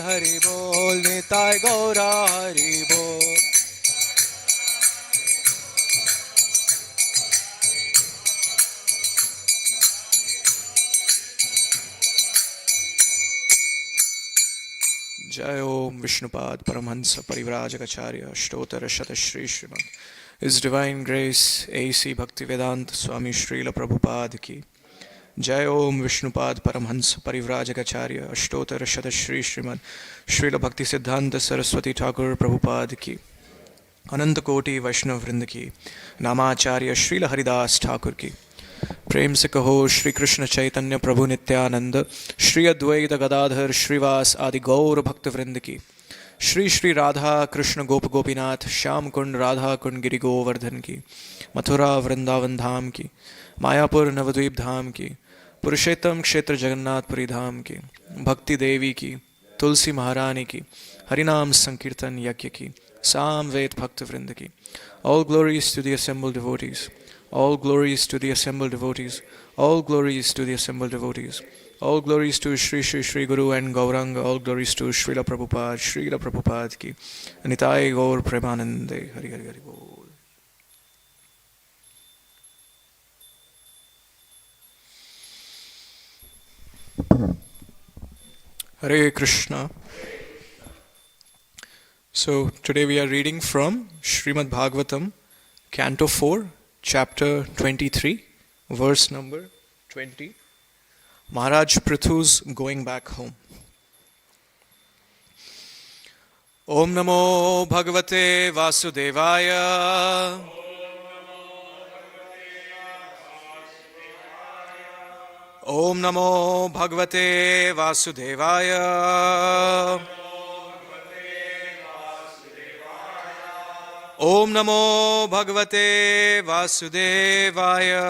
हरि बोल निताय गौरा हरि बोल। जय ओम Vishnupad Paramhans परिव्राजकाचार्य अष्टोत्तर शतश्री Shrimad His Divine Grace A.C. Bhaktivedanta Swami Srila Prabhupada की जय ओम विष्णुपाद परमहंस परिव्राजकाचार्य अष्टोत्तर शतश्री श्रीमद श्रील भक्ति सिद्धांत सरस्वती ठाकुर प्रभुपाद की अनंत कोटि वैष्णव वृंद की नामाचार्य श्रील हरिदास ठाकुर की प्रेम से कहो श्री कृष्ण चैतन्य प्रभु नित्यानंद श्री अद्वैत गदाधर श्रीवास आदि गौर भक्त वृंद की श्री श्री राधा कृष्ण गोप गोपीनाथ श्याम कुंड राधा कुंड गिरि गोवर्धन की मथुरा वृंदावन धाम की मायापुर नवद्वीप धाम की पुरुषोत्तम क्षेत्र जगन्नाथपुरी धाम की भक्ति देवी की तुलसी महारानी की हरिनाम संकीर्तन यज्ञ की सामवेद भक्त वृंद की All glories to the assembled devotees. All glories to the assembled devotees. All glories to the assembled devotees. All glories to Shri Shri Shri Guru and Gauranga. All glories to Srila Prabhupada, Srila Prabhupada ki. Nitai Gaur Premanande. Hari Hari Hari Bol. Hare Krishna. So today we are reading from Srimad Bhagavatam, Canto 4, Chapter 23, verse number 20. Maharaj Prithu's going back home. Om Namo Bhagavate Vasudevaya. Om Namo Bhagavate Vasudevaya. Om Namo Bhagavate Vasudevaya.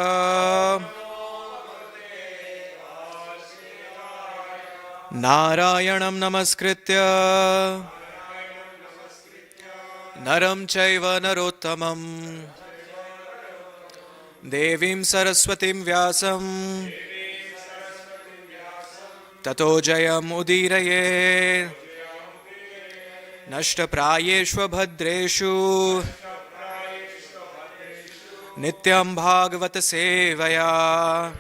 Narayanam Namaskritya Naram Chaiva Narottamam Devim Saraswatim Vyasam Tato Jayam Udiraye Nashtaprayeshva Bhadreshu Nityam Bhagavata Sevaya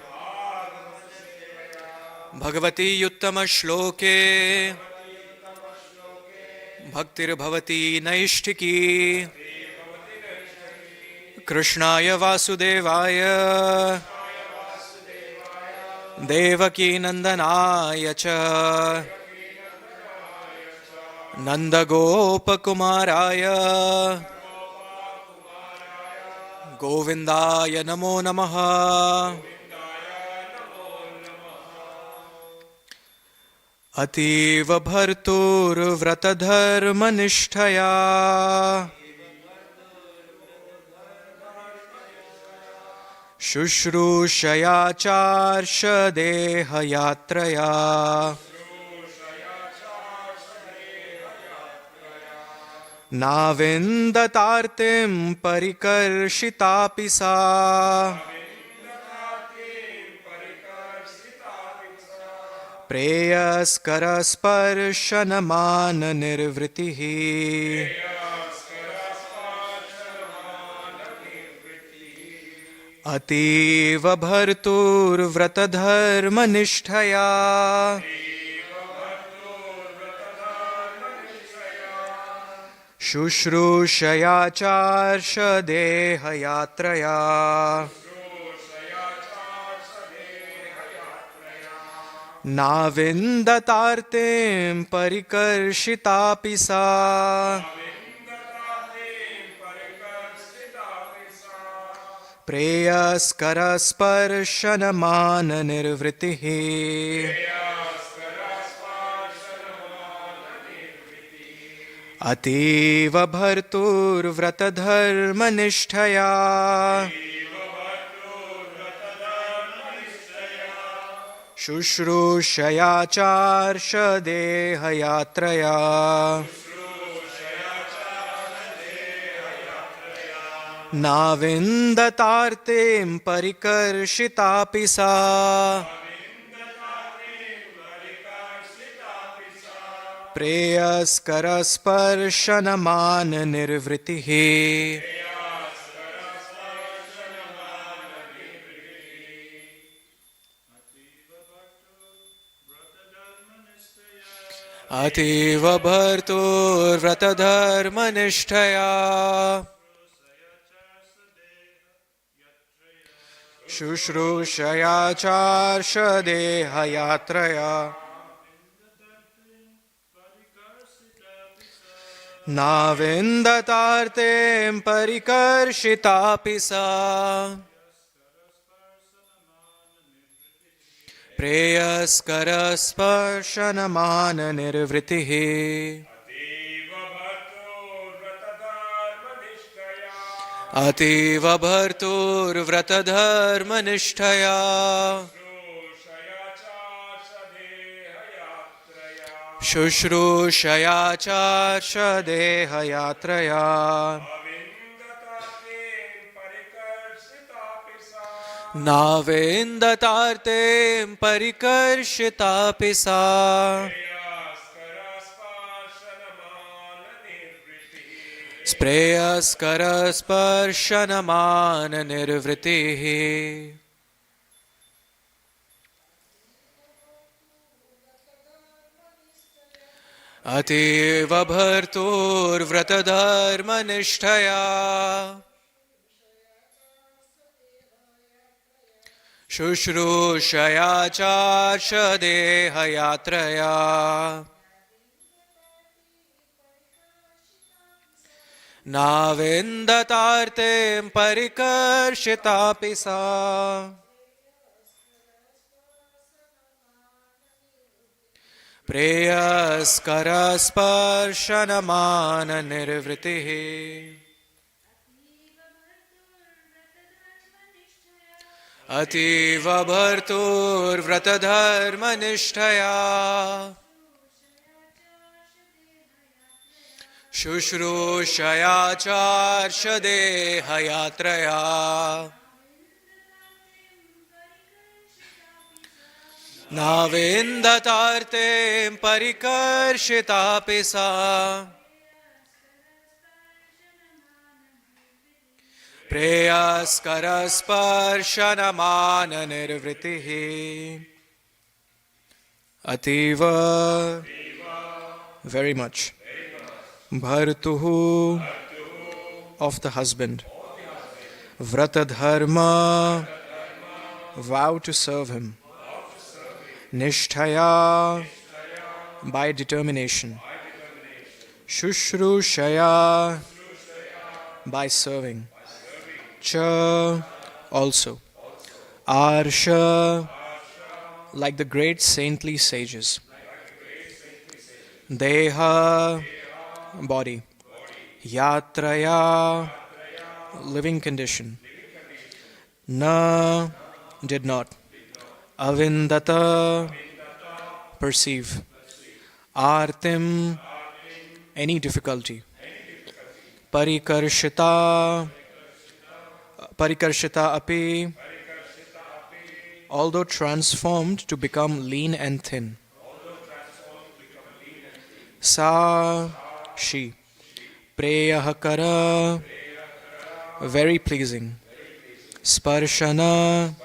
Bhagavati Yuttama Shloke Bhaktir Bhavati Naishtiki Krishnaya Vasudevaya Devaki Nandanaya Cha Nanda Gopa Kumaraya Govindaya Namo Namaha Ativa Bhartur Vratadharma Nishtaya Shushrushaya Charsha Deha Yatraya Navindatartim Parikarshitapi sa Preyaskara Sparshanamana Nirvritihi Ativa Bhartur Vratadharma Nishtaya Shushrushaya Charsha Deha Yatraya Navindatartim Parikarshitapi sa Preyaskara Sparshanamana Nirvritihi Ativa Bhartur Vratadharma Nishtaya Shushrushaya Charsha Deha Yatraya Navindatartim Parikarshitapi sa प्रेयस्करस्पर्शनमान निर्वृतिः अतीव भर्तुर्व्रतधर्मनिष्ठया शुश्रूषया चार्षदेहयात्रया नाविन्दतार्तें परिकर्षितापि सा प्रेयस्करस्पर्शनमाननिर्वृतिः अतीव भर्तुर्व्रतधर्मनिष्ठया शुश्रूषया चार्षदेहयात्रया नाविन्दतार्तें परिकर्षितापि सा प्रेयस्करस्पर्शनमाननिर्वृतिः अतीव भर्तुर्व्रतधर्मनिष्ठया शुश्रूषया चार्षदेहयात्रया नाविन्दतार्तें परिकर्षितापि सा प्रेयस्करस्पर्शनमाननिर्वृतिः अतीव भर्तुर्व्रतधर्मनिष्ठया शुश्रूषया चार्षदेहयात्रया नाविन्दतार्तें परिकर्षितापि सा प्रेयस्करस्पर्शनमाननिर्वृतिः अतीव very much bhartuhu of the husband vratadharma vow to serve him nishtaya by determination shushrushaya by serving cha also arsha like the great saintly sages deha body yatraya living condition na did not avindata perceive artim any difficulty parikarshita api although transformed to become lean and thin sa she preyahakara very pleasing sparshana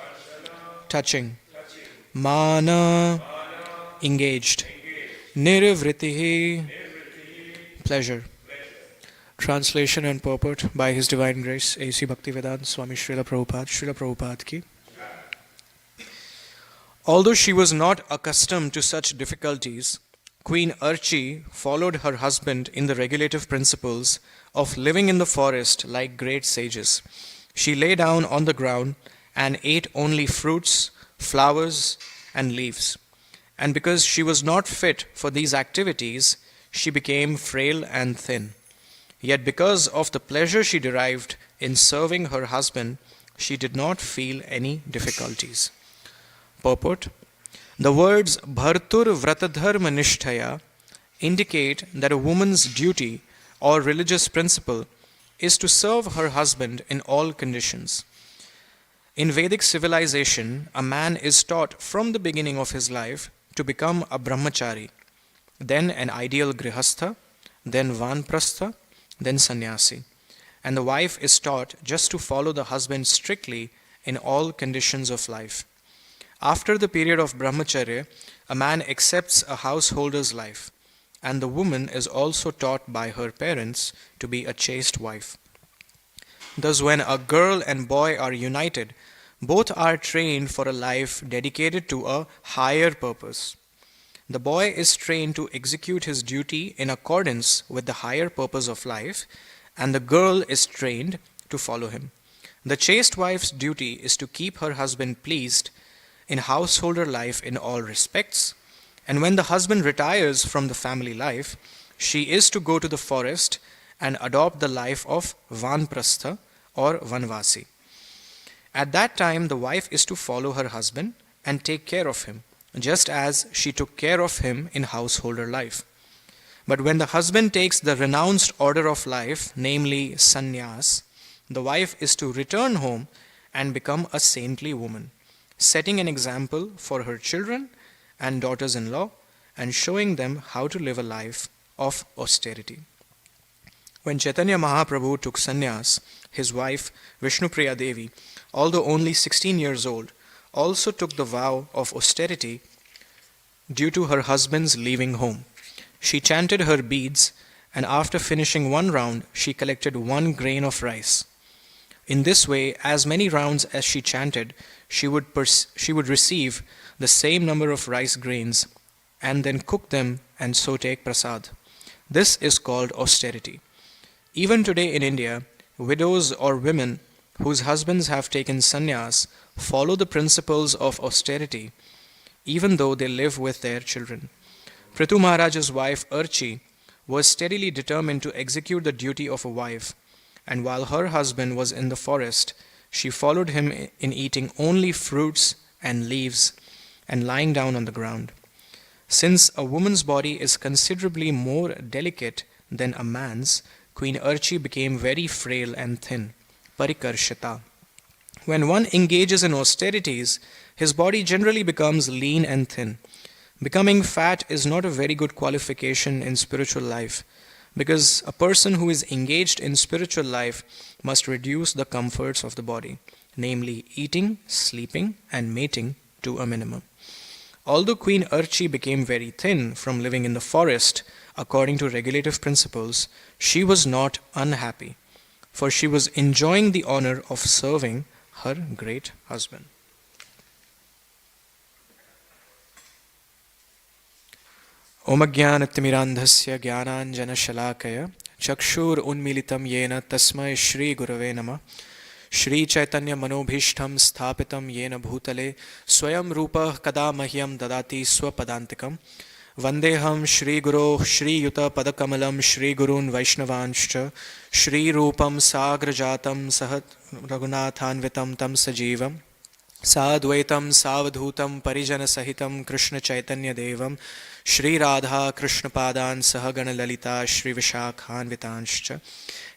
touching mana engaged nirvritihi pleasure. Translation and purport by His Divine Grace A.C. Bhaktivedanta Swami Srila Prabhupada ki. Although she was not accustomed to such difficulties, Queen Arci followed her husband in the regulative principles of living in the forest like great sages. She lay down on the ground and ate only fruits, flowers, and leaves. And because she was not fit for these activities, she became frail and thin. Yet because of the pleasure she derived in serving her husband, she did not feel any difficulties. Purport: the words Bhartur Vratadharma Nishtaya indicate that a woman's duty or religious principle is to serve her husband in all conditions. In Vedic civilization, a man is taught from the beginning of his life to become a brahmachari. then an ideal grihastha, then vanprastha, then sannyasi. And the wife is taught just to follow the husband strictly in all conditions of life. After the period of brahmacharya, a man accepts a householder's life, and the woman is also taught by her parents to be a chaste wife. Thus, when a girl and boy are united, both are trained for a life dedicated to a higher purpose. The boy is trained to execute his duty in accordance with the higher purpose of life, and the girl is trained to follow him. The chaste wife's duty is to keep her husband pleased in householder life in all respects, and when the husband retires from the family life, she is to go to the forest and adopt the life of vanprastha or vanvasi. At that time, the wife is to follow her husband and take care of him, just as she took care of him in householder life. But when the husband takes the renounced order of life, namely sannyas, the wife is to return home and become a saintly woman, setting an example for her children and daughters-in-law and showing them how to live a life of austerity. When Chaitanya Mahaprabhu took sannyas, his wife Vishnupriya Devi, although only 16 years old, also took the vow of austerity due to her husband's leaving home. She chanted her beads, and after finishing one round, she collected 1 grain of rice. In this way, as many rounds as she chanted, she would receive the same number of rice grains and then cook them and so take prasad. This is called austerity. Even today in India, widows or women whose husbands have taken sannyas follow the principles of austerity, even though they live with their children. Prithu Maharaj's wife Arci was steadily determined to execute the duty of a wife, and while her husband was in the forest, she followed him in eating only fruits and leaves and lying down on the ground. Since a woman's body is considerably more delicate than a man's, Queen Arci became very frail and thin, parikarshita. When one engages in austerities, his body generally becomes lean and thin. Becoming fat is not a very good qualification in spiritual life, because a person who is engaged in spiritual life must reduce the comforts of the body, namely eating, sleeping, and mating to a minimum. Although Queen Arci became very thin from living in the forest, according to regulative principles, she was not unhappy, for she was enjoying the honor of serving her great husband. Om Ajnanatimirandhasya Jnananjanashalakaya Chakshur Unmilitam Yena Tasmai Shri Gurave Namah Shri Chaitanya Manobhishtam Sthapitam Yena Bhutale Swayam Rupa Kada Mahyam Dadati Swapadantikam Vandeham Shri Guru Shri Yuta Padakamalam Shri Gurun Vaishnavanshcha Shri Rupam Sagrajatam Sahat Raghunathanvitam Tam Sajivam Sadvaitam Savadhutam Parijana Sahitam Krishna Chaitanya Devam Shri Radha Krishna Padan Sahagana Lalita Shri Vishakhanvitanscha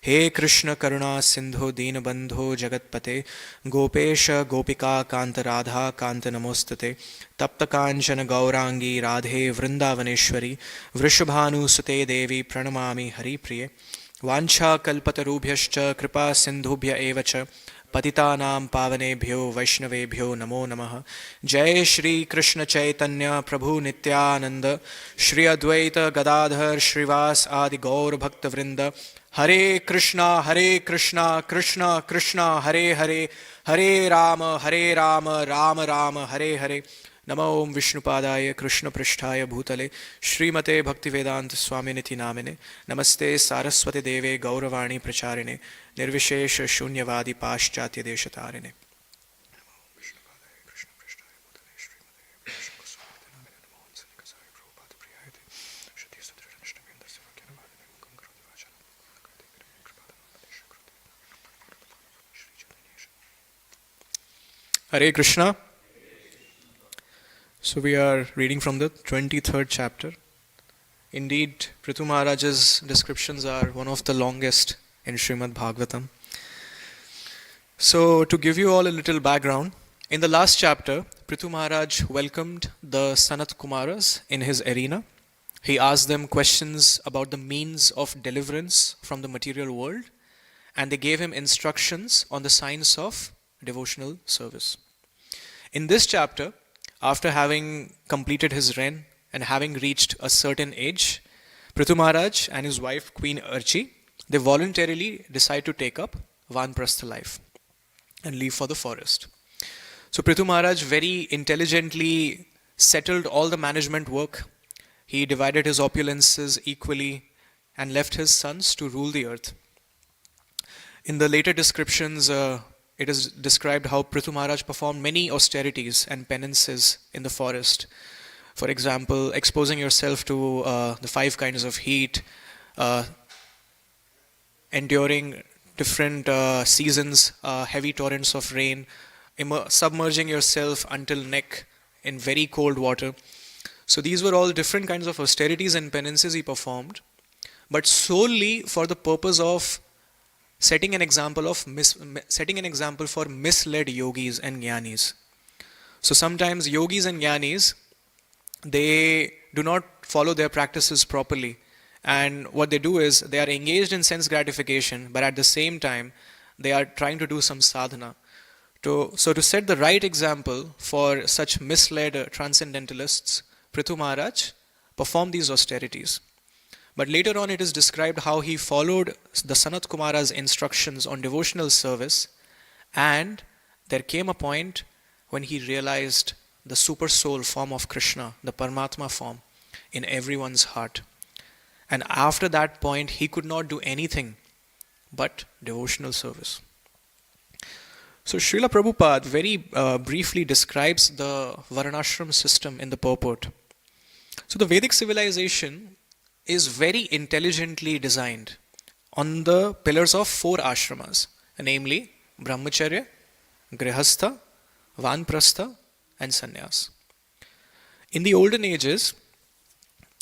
He Krishna Karuna Sindhu Deenabandho Jagatpate Gopesha Gopika Kanta Radha Kanta Namostate Tapta Kanchana Gaurangi Radhe Vrindavaneshwari Vrishabhanu Sute Devi Pranamami Hari Priye Vancha Kalpatarubhyascha Kripa Sindhubhya Evacha Patitanam Pavanebhyo Vaishnavebhyo Namo Namaha Jai Shri Krishna Chaitanya Prabhu Nityananda Shri Advaita Gadadhar Shrivas Adi Gaur Bhakta Vrinda Hare Krishna Krishna Krishna Hare Hare Hare Rama Rama Rama Hare Hare Namo Om Vishnupadaya Krishna Prishtaya Bhutale Srimate Bhaktivedanta Swaminiti Namine Namaste Saraswati Deve Gauravani Pracharine Nirvishesha Shunyavadi Paschatya Deshatarine Hare Krishna. So we are reading from the 23rd chapter. Indeed, Prithu Maharaj's descriptions are one of the longest in Srimad Bhagavatam. So to give you all a little background, in the last chapter, Prithu Maharaj welcomed the Sanat Kumaras in his arena He asked them questions about the means of deliverance from the material world, and they gave him instructions on the science of devotional service. In this chapter, after having completed his reign and having reached a certain age, Prithu Maharaj and his wife Queen Arci, they voluntarily decide to take up Vanprastha life and leave for the forest. So Prithu Maharaj very intelligently settled all the management work. He divided his opulences equally and left his sons to rule the earth. In the later descriptions, it is described how Prithu Maharaj performed many austerities and penances in the forest. For example, exposing yourself to the 5 kinds of heat, enduring different seasons, heavy torrents of rain, submerging yourself until neck in very cold water. So these were all different kinds of austerities and penances he performed, but solely for the purpose of setting an example for misled yogis and jnanis. So sometimes yogis and jnanis, they do not follow their practices properly, and what they do is they are engaged in sense gratification, but at the same time they are trying to do some sadhana. So to set the right example for such misled transcendentalists, Prithu Maharaj performed these austerities. But later on it is described how he followed the Sanat Kumara's instructions on devotional service, and there came a point when he realized the super soul form of Krishna, the Paramatma form, in everyone's heart. And after that point he could not do anything but devotional service. So Srila Prabhupada very briefly describes the Varnashram system in the purport. So the Vedic civilization is very intelligently designed on the pillars of 4 ashramas, namely Brahmacharya, Grihastha, Vanprastha and Sannyas. In the olden ages,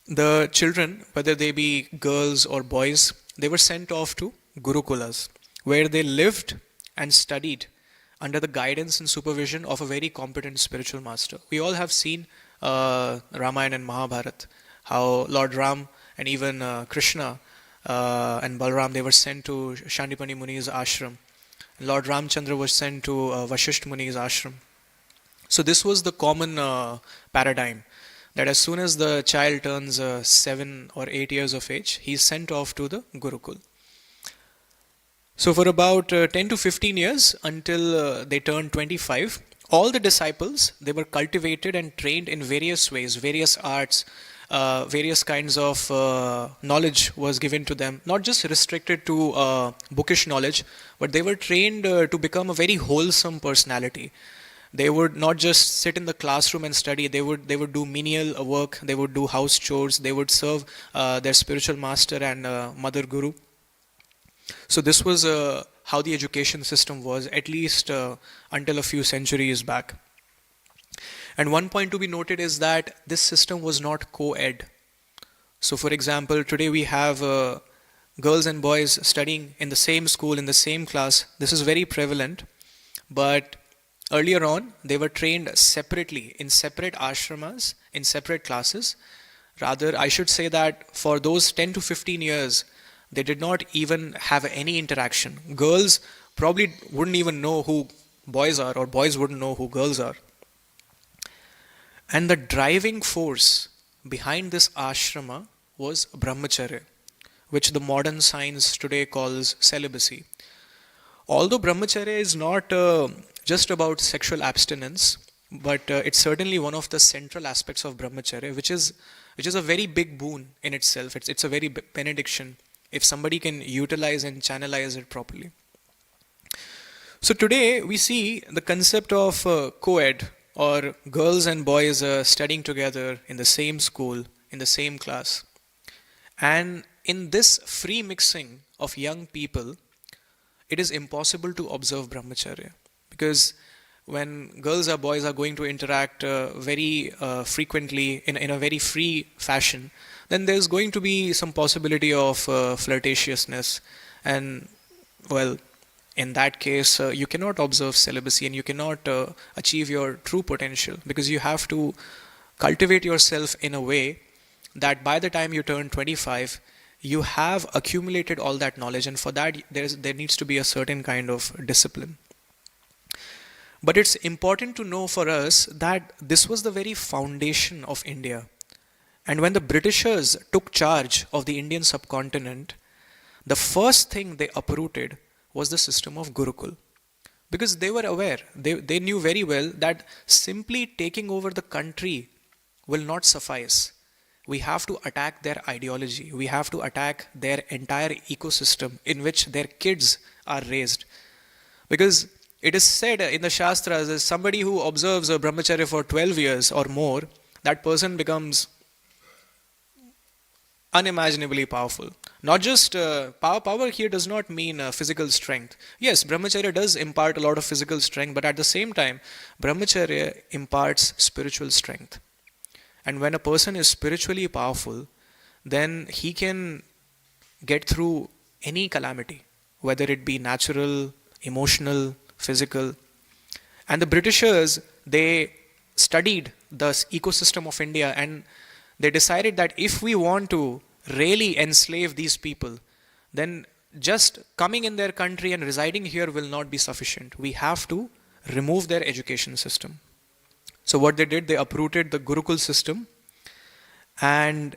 the children, whether they be girls or boys, they were sent off to Gurukulas, where they lived and studied under the guidance and supervision of a very competent spiritual master. We all have seen Ramayana and Mahabharata, how Lord Ram and even Krishna and Balram, they were sent to Shandipani Muni's ashram. Lord Ramchandra was sent to Vashisht Muni's ashram. So this was the common paradigm, that as soon as the child turns 7 or 8 years of age, he is sent off to the Gurukul. So for about 10 to 15 years, until they turned 25, all the disciples, they were cultivated and trained in various ways, various arts, various kinds of knowledge was given to them, not just restricted to bookish knowledge, but they were trained to become a very wholesome personality. They would not just sit in the classroom and study, they would do menial work, they would do house chores, they would serve their spiritual master and mother guru. So this was how the education system was, at least until a few centuries back. And one point to be noted is that this system was not co-ed. So for example, today we have girls and boys studying in the same school, in the same class. This is very prevalent. But earlier on, they were trained separately, in separate ashramas, in separate classes. Rather, I should say that for those 10 to 15 years, they did not even have any interaction. Girls probably wouldn't even know who boys are, or boys wouldn't know who girls are. And the driving force behind this ashrama was brahmacharya, which the modern science today calls celibacy. Although brahmacharya is not just about sexual abstinence, but it's certainly one of the central aspects of brahmacharya, which is a very big boon in itself. It's a very big benediction if somebody can utilize and channelize it properly. So today we see the concept of co-ed, or girls and boys studying together in the same school, in the same class. And in this free mixing of young people, it is impossible to observe brahmacharya, because when girls or boys are going to interact very frequently in a very free fashion, then there's going to be some possibility of flirtatiousness, and well, in that case you cannot observe celibacy and you cannot achieve your true potential, because you have to cultivate yourself in a way that by the time you turn 25, you have accumulated all that knowledge, and for that there needs to be a certain kind of discipline. But it's important to know for us that this was the very foundation of India. And when the Britishers took charge of the Indian subcontinent, the first thing they uprooted was the system of Gurukul. Because they were aware, they knew very well that simply taking over the country will not suffice. We have to attack their ideology. We have to attack their entire ecosystem in which their kids are raised. Because it is said in the Shastras that somebody who observes a brahmacharya for 12 years or more, that person becomes unimaginably powerful. Not just power here does not mean physical strength. Yes, brahmacharya does impart a lot of physical strength, but at the same time, brahmacharya imparts spiritual strength. And when a person is spiritually powerful, then he can get through any calamity, whether it be natural, emotional, physical. And the Britishers, they studied the ecosystem of India, and they decided that if we want to really enslave these people, then just coming in their country and residing here will not be sufficient. We have to remove their education system. So what they did, they uprooted the Gurukul system. And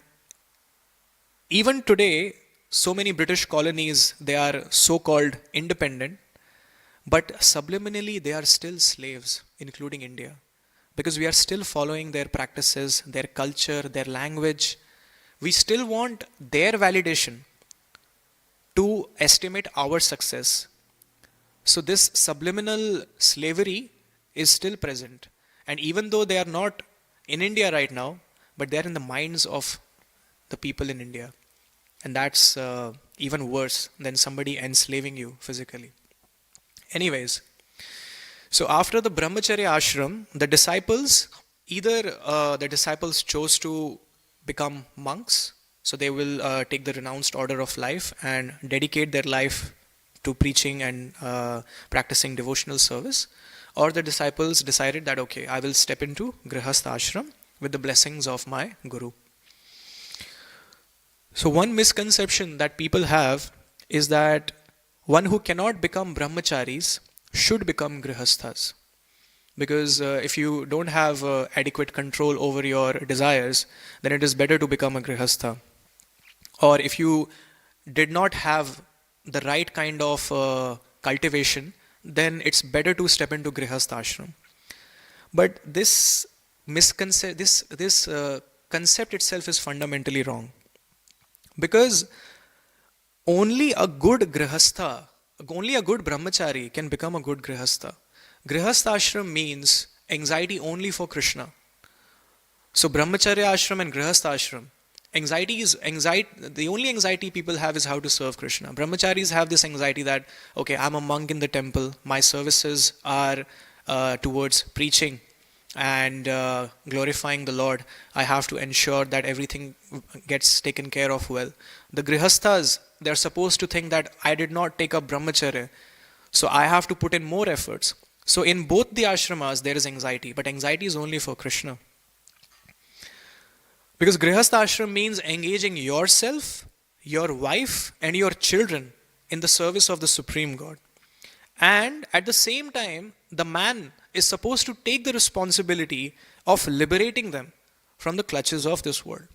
even today, so many British colonies, they are so-called independent, but subliminally they are still slaves, including India. Because we are still following their practices, their culture, their language. We still want their validation to estimate our success. So this subliminal slavery is still present. And even though they are not in India right now, but they are in the minds of the people in India. And that's even worse than somebody enslaving you physically. Anyways, so after the brahmacharya ashram, the disciples, either the disciples chose to become monks, so they will take the renounced order of life and dedicate their life to preaching and practicing devotional service, or the disciples decided that, okay, I will step into grihastha ashram with the blessings of my guru. So one misconception that people have is that one who cannot become brahmacharis should become grihasthas. Because if you don't have adequate control over your desires, then it is better to become a grihastha. Or if you did not have the right kind of cultivation, then it's better to step into grihastha ashram. But this concept itself is fundamentally wrong. Because only a good grihastha, only a good brahmachari can become a good grihastha. Grihastha ashram means anxiety only for Krishna. So brahmacharya ashram and grihastha ashram, the only anxiety people have is how to serve Krishna. Brahmacharis have this anxiety that, okay, I'm a monk in the temple, my services are towards preaching and glorifying the Lord. I have to ensure that everything gets taken care of well. The grihasthas, they're supposed to think that I did not take up brahmacharya, so I have to put in more efforts. So in both the ashramas there is anxiety, but anxiety is only for Krishna. Because grihastha ashram means engaging yourself, your wife and your children in the service of the Supreme God. And at the same time, the man is supposed to take the responsibility of liberating them from the clutches of this world.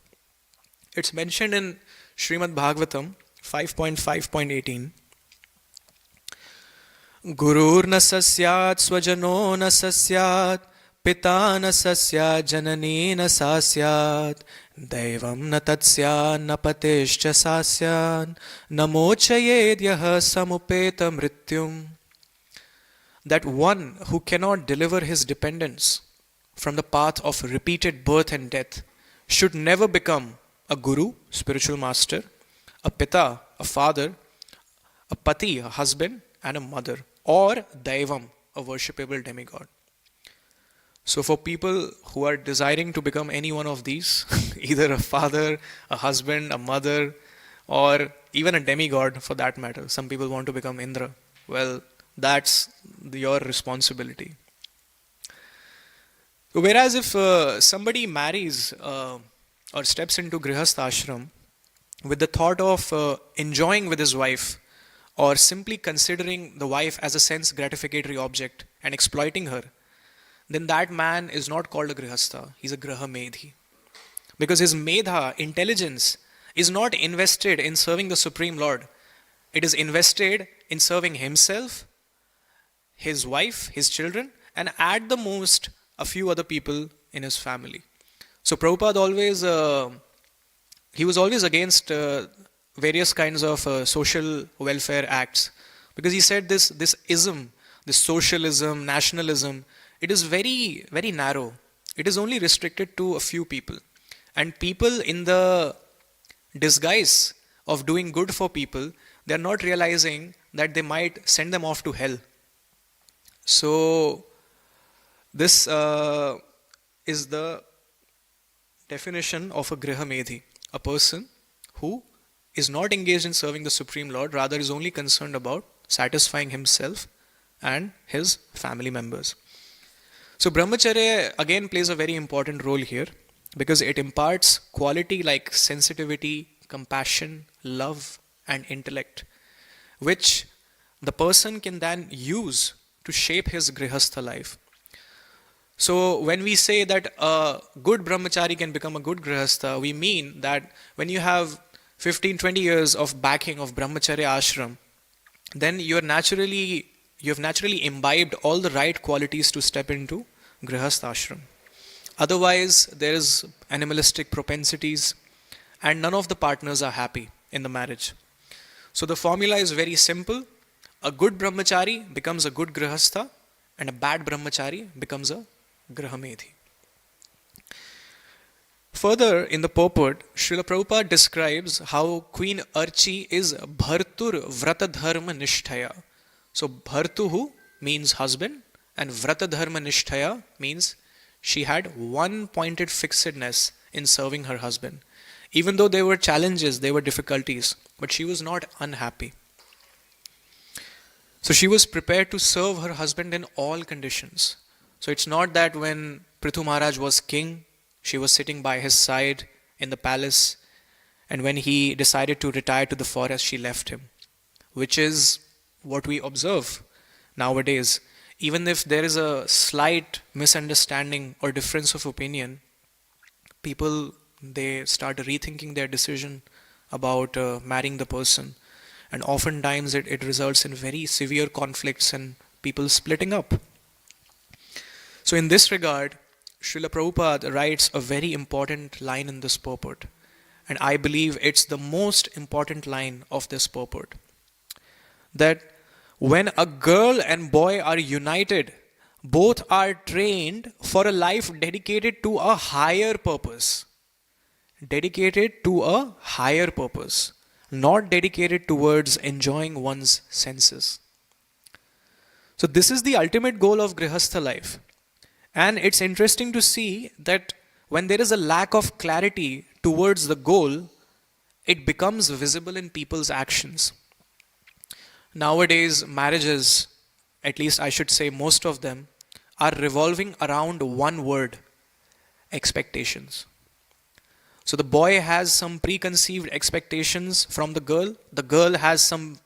It's mentioned in Srimad Bhagavatam 5.5.18. Gurur na sasyat swajano na sasyat pita na sasyat janani na sasyat daivam na tatsya na pateshcha sasyan namochayedyah samupeta mrityum. That one who cannot deliver his dependents from the path of repeated birth and death should never become a guru, spiritual master, a pita, a father, a pati, a husband, and a mother, or daivam, a worshipable demigod. So for people who are desiring to become any one of these, either a father, a husband, a mother, or even a demigod for that matter, some people want to become Indra, well, that's your or steps into Grihastha ashram with the thought of enjoying with his wife, or simply considering the wife as a sense gratificatory object and exploiting her, then that man is not called a Grihastha, he's a Graha Medhi. Because his Medha, intelligence, is not invested in serving the Supreme Lord. It is invested in serving himself, his wife, his children, and at the most, a few other people in his family. So Prabhupada he was always against various kinds of social welfare acts, because he said this ism, this socialism, nationalism, it is very, very narrow. It is only restricted to a few people. And people, in the disguise of doing good for people, they are not realizing that they might send them off to hell. So this is the definition of a Griha Medhi, a person who is not engaged in serving the Supreme Lord, rather is only concerned about satisfying himself and his family members. So Brahmacharya again plays a very important role here, because it imparts quality like sensitivity, compassion, love, and intellect, which the person can then use to shape his grihastha life. So when we say that a good brahmachari can become a good grihastha, we mean that when you have 15-20 years of backing of brahmacharya ashram, then you have naturally imbibed all the right qualities to step into grihastha ashram. Otherwise, there is animalistic propensities, and none of the partners are happy in the marriage. So the formula is very simple. A good brahmachari becomes a good grihastha, and a bad brahmachari becomes a grahamedhi. Further, in the purport, Srila Prabhupada describes how Queen Arci is Bhartur Vratadharma Nishtaya. So Bhartuhu means husband, and Vratadharma Nishtaya means she had one-pointed fixedness in serving her husband. Even though there were challenges, there were difficulties, but she was not unhappy. So she was prepared to serve her husband in all conditions. So it's not that when Prithu Maharaj was king, she was sitting by his side in the palace, and when he decided to retire to the forest, she left him, which is what we observe nowadays. Even if there is a slight misunderstanding or difference of opinion, people, they start rethinking their decision about marrying the person. And oftentimes it results in very severe conflicts and people splitting up. So in this regard, Srila Prabhupada writes a very important line in this purport. And I believe it's the most important line of this purport. That when a girl and boy are united, both are trained for a life dedicated to a higher purpose. Dedicated to a higher purpose. Not dedicated towards enjoying one's senses. So this is the ultimate goal of Grihastha life. And it's interesting to see that when there is a lack of clarity towards the goal, it becomes visible in people's actions. Nowadays, marriages, at least I should say most of them, are revolving around one word: expectations. So the boy has some preconceived expectations from the girl has some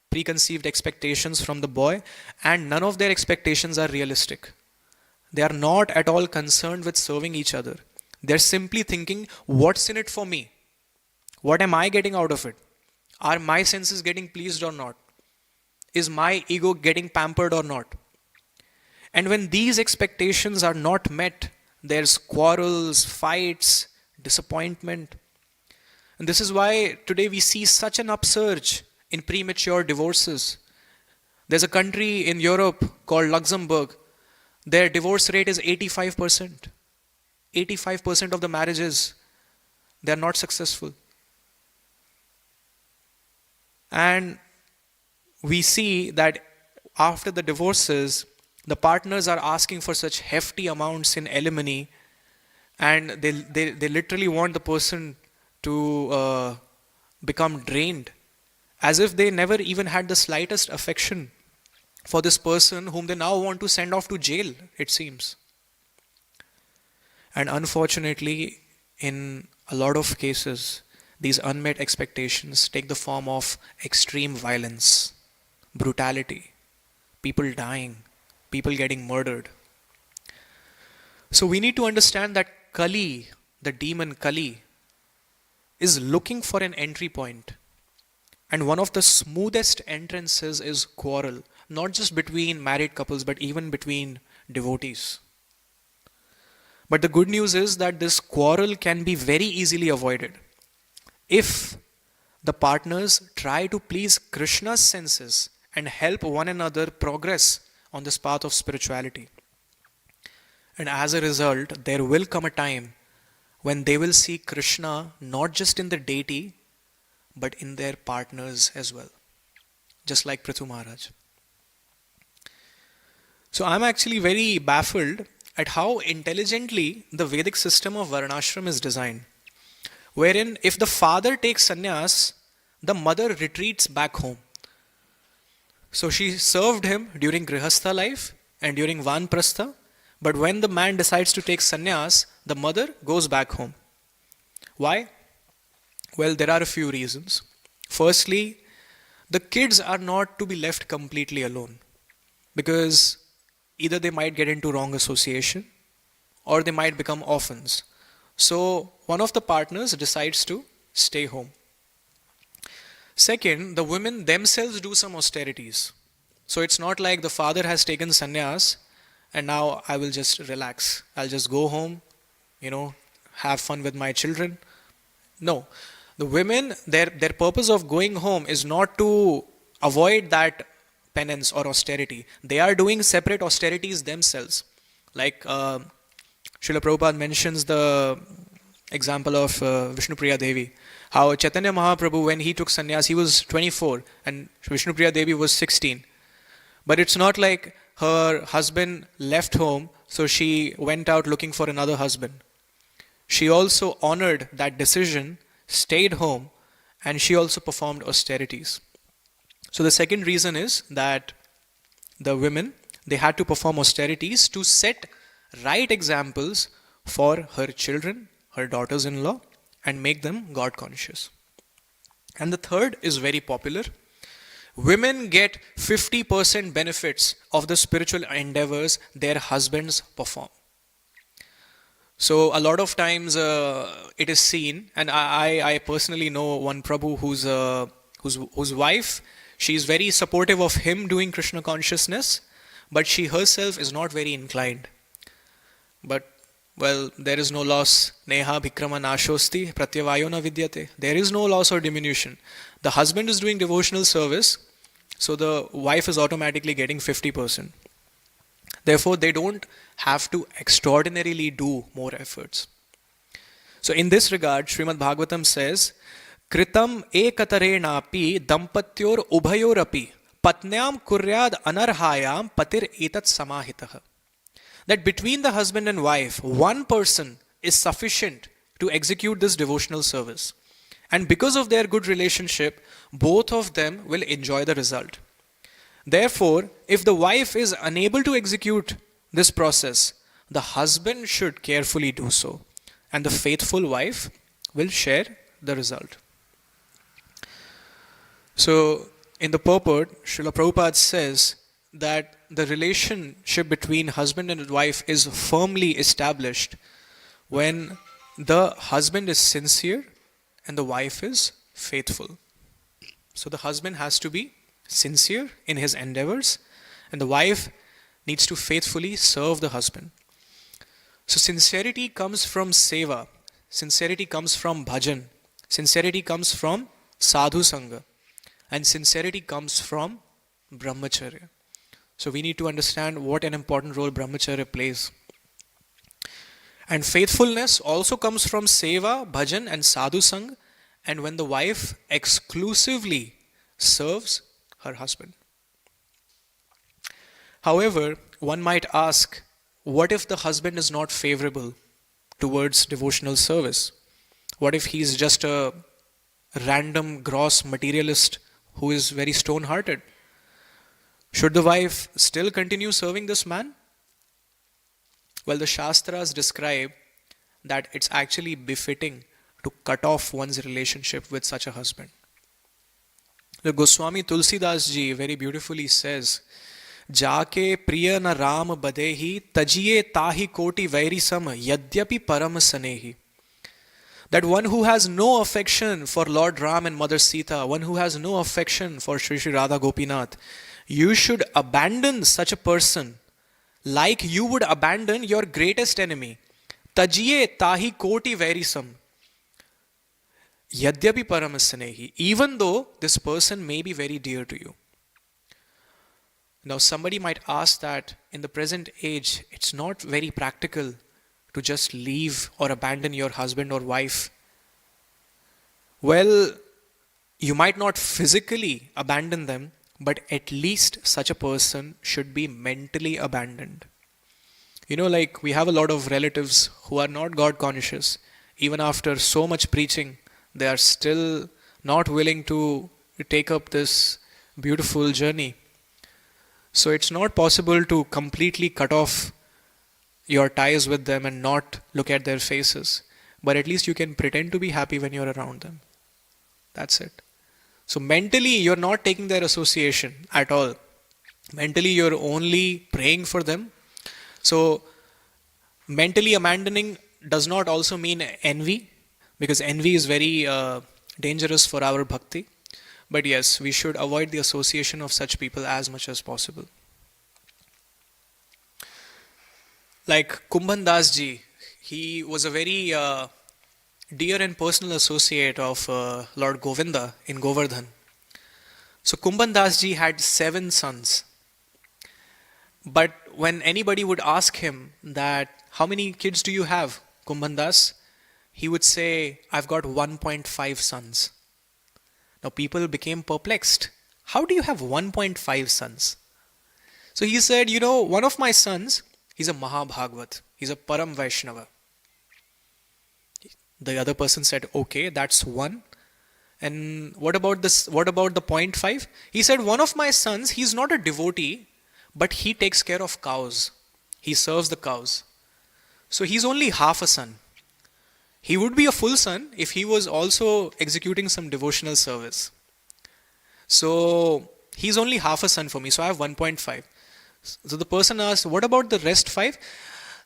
preconceived expectations from the boy, and none of their expectations are realistic. They are not at all concerned with serving each other. They're simply thinking, what's in it for me? What am I getting out of it? Are my senses getting pleased or not? Is my ego getting pampered or not? And when these expectations are not met, there's quarrels, fights, disappointment. And this is why today we see such an upsurge in premature divorces. There's a country in Europe called Luxembourg. Their divorce rate is 85%. 85% of the marriages, they're not successful. And we see that after the divorces, the partners are asking for such hefty amounts in alimony, and they literally want the person to become drained, as if they never even had the slightest affection for this person whom they now want to send off to jail, it seems. And unfortunately, in a lot of cases, these unmet expectations take the form of extreme violence, brutality, people dying, people getting murdered. So we need to understand that Kali, the demon Kali, is looking for an entry point. And one of the smoothest entrances is quarrel, not just between married couples, but even between devotees. But the good news is that this quarrel can be very easily avoided if the partners try to please Krishna's senses and help one another progress on this path of spirituality. And as a result, there will come a time when they will see Krishna not just in the deity, but in their partners as well. Just like Prithu Maharaj. So I'm actually very baffled at how intelligently the Vedic system of Varnashram is designed. Wherein if the father takes sannyas, the mother retreats back home. So she served him during Grihastha life and during Vanprastha. But when the man decides to take sannyas, the mother goes back home. Why? Well, there are a few reasons. Firstly, the kids are not to be left completely alone. Because either they might get into wrong association or they might become orphans. So one of the partners decides to stay home. Second, the women themselves do some austerities. So it's not like the father has taken sannyas and now I will just relax. I'll just go home, have fun with my children. No. The women, their purpose of going home is not to avoid that penance or austerity. They are doing separate austerities themselves. Like Srila Prabhupada mentions the example of Vishnupriya Devi. How Chaitanya Mahaprabhu, when he took sannyas, he was 24 and Vishnupriya Devi was 16. But it's not like her husband left home, so she went out looking for another husband. She also honored that decision, stayed home, and she also performed austerities. So the second reason is that the women, they had to perform austerities to set right examples for her children, her daughters-in-law, and make them God conscious. And the third is very popular. Women get 50% benefits of the spiritual endeavors their husbands perform. So a lot of times it is seen, and I personally know one Prabhu whose wife, she is very supportive of him doing Krishna consciousness, but she herself is not very inclined. But well, there is no loss. Neha bhikrama nashosti pratyavayo na vidyate. There is no loss or diminution. The husband is doing devotional service, so the wife is automatically getting 50%. Therefore, they don't have to extraordinarily do more efforts. So in this regard, Srimad Bhagavatam says, Kritam ekatarenapi dampatyor ubhayorapi patnyam kuryad anarhayam patir etat samahitah. That between the husband and wife, one person is sufficient to execute this devotional service. And because of their good relationship, both of them will enjoy the result. Therefore, if the wife is unable to execute this process, the husband should carefully do so. And the faithful wife will share the result. So, in the purport, Srila Prabhupada says that the relationship between husband and wife is firmly established when the husband is sincere and the wife is faithful. So the husband has to be sincere in his endeavors and the wife needs to faithfully serve the husband. So sincerity comes from seva, sincerity comes from bhajan, sincerity comes from sadhu sangha, and sincerity comes from brahmacharya. So we need to understand what an important role brahmacharya plays. And faithfulness also comes from seva, bhajan and sadhu sangha, and when the wife exclusively serves her husband. However, one might ask, what if the husband is not favorable towards devotional service? What if he is just a random gross materialist who is very stone-hearted? Should the wife still continue serving this man? Well, the Shastras describe that it's actually befitting to cut off one's relationship with such a husband. The Goswami Tulsidas ji very beautifully says, Jaake priya na ram badehi, tajiye tahi koti vairi sam, yadyapi param sanehi. That one who has no affection for Lord Ram and Mother Sita, one who has no affection for Sri Sri Radha Gopinath, you should abandon such a person like you would abandon your greatest enemy. Tajiye tahi koti verisam. Yadyapi paramasanehi. Even though this person may be very dear to you. Now somebody might ask that in the present age, it's not very practical to just leave or abandon your husband or wife. Well, you might not physically abandon them, but at least such a person should be mentally abandoned. You know, like we have a lot of relatives who are not God conscious. Even after so much preaching, they are still not willing to take up this beautiful journey. So it's not possible to completely cut off your ties with them and not look at their faces. But at least you can pretend to be happy when you're around them. That's it. So mentally, you're not taking their association at all. Mentally, you're only praying for them. So mentally abandoning does not also mean envy, because envy is very dangerous for our bhakti. But yes, we should avoid the association of such people as much as possible. Like Kumbhan Das ji, he was a very dear and personal associate of Lord Govinda in Govardhan. So Kumbhan Das ji had 7 sons. But when anybody would ask him that, how many kids do you have, Kumbhan Das? He would say, I've got 1.5 sons. Now people became perplexed. How do you have 1.5 sons? So he said, you know, one of my sons, he's a Mahabhagvat. He's a Param Vaishnava. The other person said, okay, that's 1. And what about this? What about the 0.5? He said, one of my sons, he's not a devotee, but he takes care of cows. He serves the cows. So he's only half a son. He would be a full son if he was also executing some devotional service. So he's only half a son for me, so I have 1.5. So the person asked, what about the rest 5?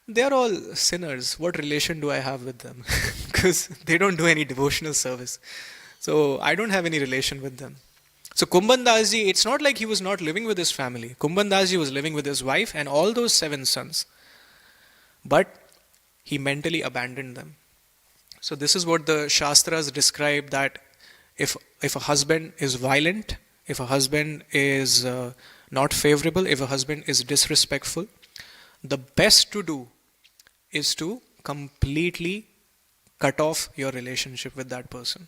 They are all sinners. What relation do I have with them? Because they don't do any devotional service. So I don't have any relation with them. So Kumbhan Das ji, it's not like he was not living with his family. Kumbhan Das ji was living with his wife and all those 7 sons. But he mentally abandoned them. So this is what the Shastras describe, that if a husband is violent, if a husband is not favorable, if a husband is disrespectful, the best to do is to completely cut off your relationship with that person.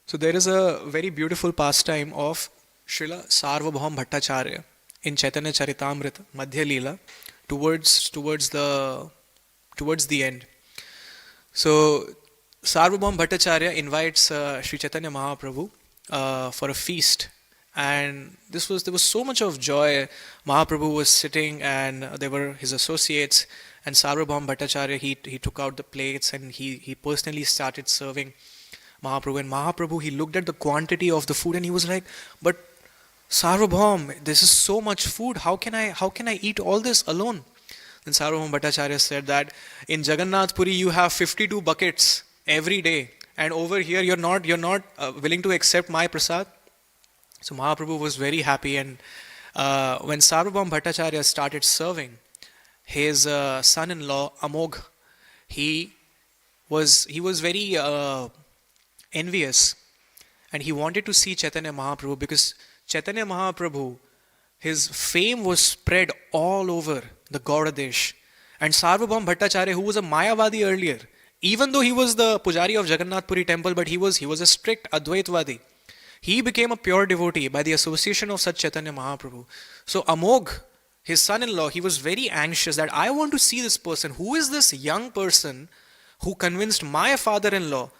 So there is a very beautiful pastime of Srila Sarvabhaum Bhattacharya in Chaitanya Charitamrita, Madhya Leela, towards the end. So Sarvabhaum Bhattacharya invites Sri Chaitanya Mahaprabhu for a feast. And there was so much of joy. Mahaprabhu was sitting and there were his associates, and Sarvabhaum Bhattacharya, he took out the plates and he personally started serving Mahaprabhu. And Mahaprabhu, he looked at the quantity of the food and he was like, but Sarvabhaum, this is so much food. How can I eat all this alone? Then Sarvabhaum Bhattacharya said that in Jagannath Puri you have 52 buckets every day, and over here you're not willing to accept my prasad. So Mahaprabhu was very happy, and when Sarvabhaum Bhattacharya started serving, his son-in-law Amogh, he was very envious, and he wanted to see Chaitanya Mahaprabhu, because Chaitanya Mahaprabhu, his fame was spread all over the Gaudadesh. And Sarvabhaum Bhattacharya, who was a Mayavadi earlier, even though he was the Pujari of Jagannath Puri temple, but he was a strict Advaitvadi. He became a pure devotee by the association of such Chaitanya Mahaprabhu. So Amogh, his son-in-law, he was very anxious that I want to see this person. Who is this young person who convinced my father-in-law?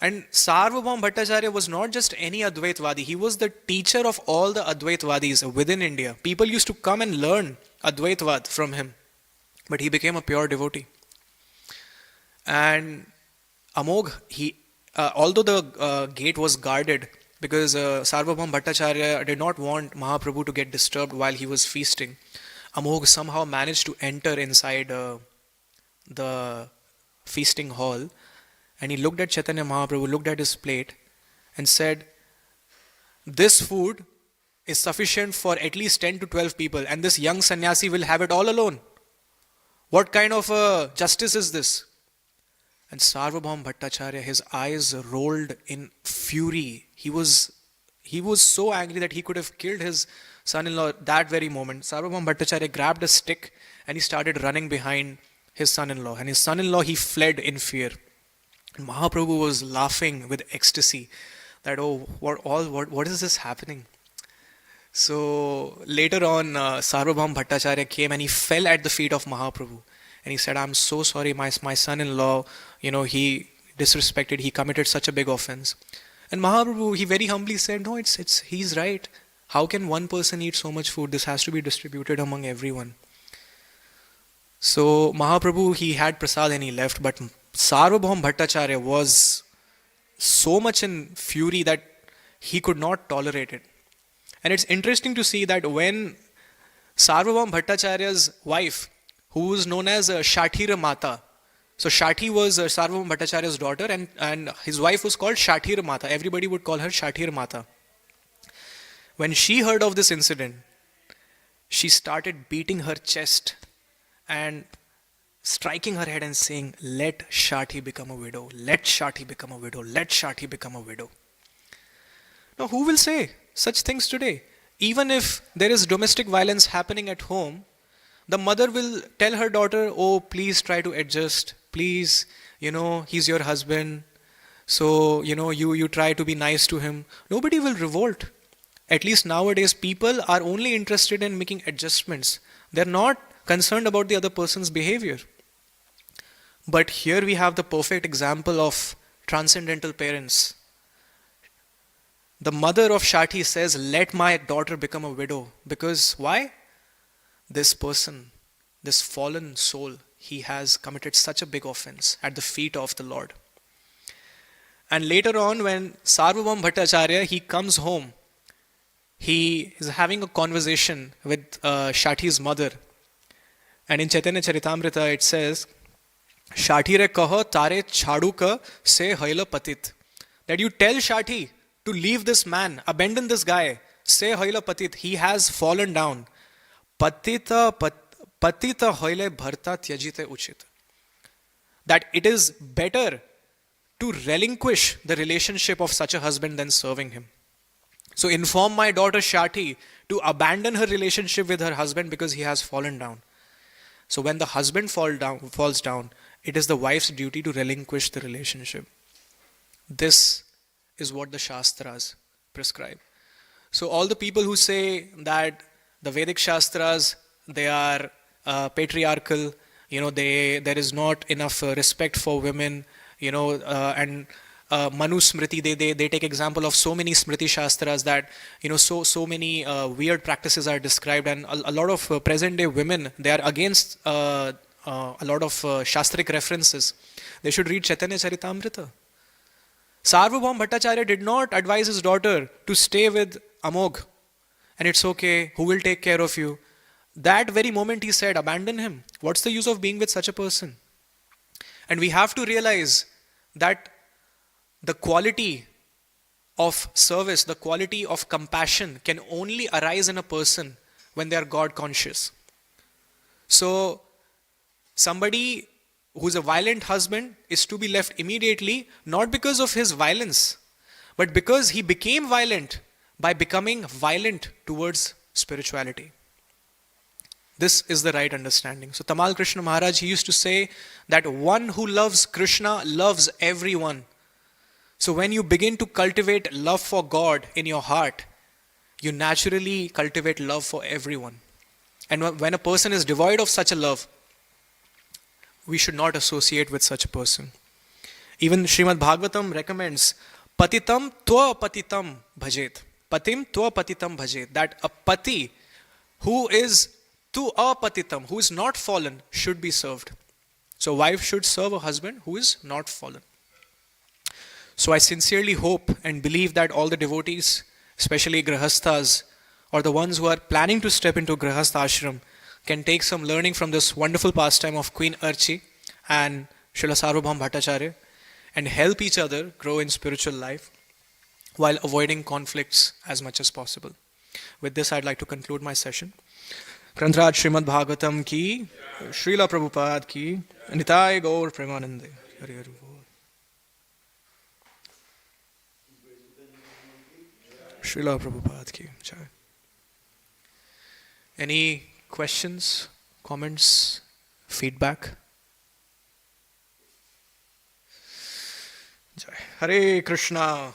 And Sarvabhaum Bhattacharya was not just any Advaitvadi. He was the teacher of all the Advaitvadis within India. People used to come and learn Advaitvad from him. But he became a pure devotee. And Amogh, although the gate was guarded, because Sarvabhaum Bhattacharya did not want Mahaprabhu to get disturbed while he was feasting, Amogh somehow managed to enter inside the feasting hall, and he looked at Chaitanya Mahaprabhu, looked at his plate, and said, "This food is sufficient for at least 10 to 12 people, and this young sannyasi will have it all alone. What kind of justice is this?" And Sarvabhaum Bhattacharya, his eyes rolled in fury. He was so angry that he could have killed his son-in-law that very moment. Sarvabhaum Bhattacharya grabbed a stick and he started running behind his son-in-law. And his son-in-law, he fled in fear. And Mahaprabhu was laughing with ecstasy that, oh, what is this happening? So later on, Sarvabhaum Bhattacharya came and he fell at the feet of Mahaprabhu. And he said, "I'm so sorry, my son-in-law, he disrespected, he committed such a big offense." And Mahaprabhu, he very humbly said, "No, he's right. How can one person eat so much food? This has to be distributed among everyone." So Mahaprabhu, he had prasad and he left, but Sarvabhaum Bhattacharya was so much in fury that he could not tolerate it. And it's interesting to see that when Sarvabhaum Bhattacharya's wife, who was known as Shathira Mata, so Shathi was Sarvabhaum Bhattacharya's daughter, and his wife was called Shathira Mata. Everybody would call her Shathira Mata. When she heard of this incident, she started beating her chest and striking her head and saying, "Let Shathi become a widow, let Shathi become a widow, let Shathi become a widow." Now, who will say such things today? Even if there is domestic violence happening at home, the mother will tell her daughter, "Oh, please try to adjust. Please, he's your husband. So, you try to be nice to him." Nobody will revolt. At least nowadays, people are only interested in making adjustments. They're not concerned about the other person's behavior. But here we have the perfect example of transcendental parents. The mother of Shathi says, "Let my daughter become a widow." Because why? This person, this fallen soul, he has committed such a big offense at the feet of the Lord. And later on, when Sarvabhaum Bhattacharya, he comes home, he is having a conversation with Shathi's mother. And in Chaitanya Charitamrita it says, "Shathi re kaho tare chhaduka se haila patit." That you tell Shathi to leave this man, abandon this guy, se haila patit, he has fallen down. Patita hoile bharta tyajite uchit. That it is better to relinquish the relationship of such a husband than serving him. So inform my daughter Shathi to abandon her relationship with her husband because he has fallen down. So when the husband falls down, it is the wife's duty to relinquish the relationship. This is what the Shastras prescribe. So all the people who say that the Vedic Shastras, they are patriarchal, there is not enough respect for women, and Manu Smriti, they take example of so many Smriti Shastras that, so many weird practices are described, and a lot of present day women, they are against a lot of Shastric references. They should read Chaitanya Charitamrita. Sarvabhaum Bhattacharya did not advise his daughter to stay with Amogh, and it's okay, who will take care of you? That very moment he said, abandon him. What's the use of being with such a person? And we have to realize that the quality of service, the quality of compassion can only arise in a person when they are God conscious. So, somebody who's a violent husband is to be left immediately, not because of his violence, but because he became violent by becoming violent towards spirituality. This is the right understanding. So Tamal Krishna Maharaj, he used to say that one who loves Krishna loves everyone. So when you begin to cultivate love for God in your heart, you naturally cultivate love for everyone. And when a person is devoid of such a love, we should not associate with such a person. Even Srimad Bhagavatam recommends, patitam tva patitam bhajet. Patim tva patitam bhajet. That a pati who is to a patitam, who is not fallen, should be served. So wife should serve a husband who is not fallen. So I sincerely hope and believe that all the devotees, especially grahasthas, or the ones who are planning to step into grahastha ashram, can take some learning from this wonderful pastime of Queen Arci and Srila Sarvabhaum Bhattacharya and help each other grow in spiritual life while avoiding conflicts as much as possible. With this, I'd like to conclude my session. Grantraj Srimad Bhagavatam ki, Srila Prabhupada ki, Nitai Gaur Premanande. Hari Hari Bol. Srila Prabhupada ki. Jai. Any questions, comments, feedback? Jai. Hare Krishna.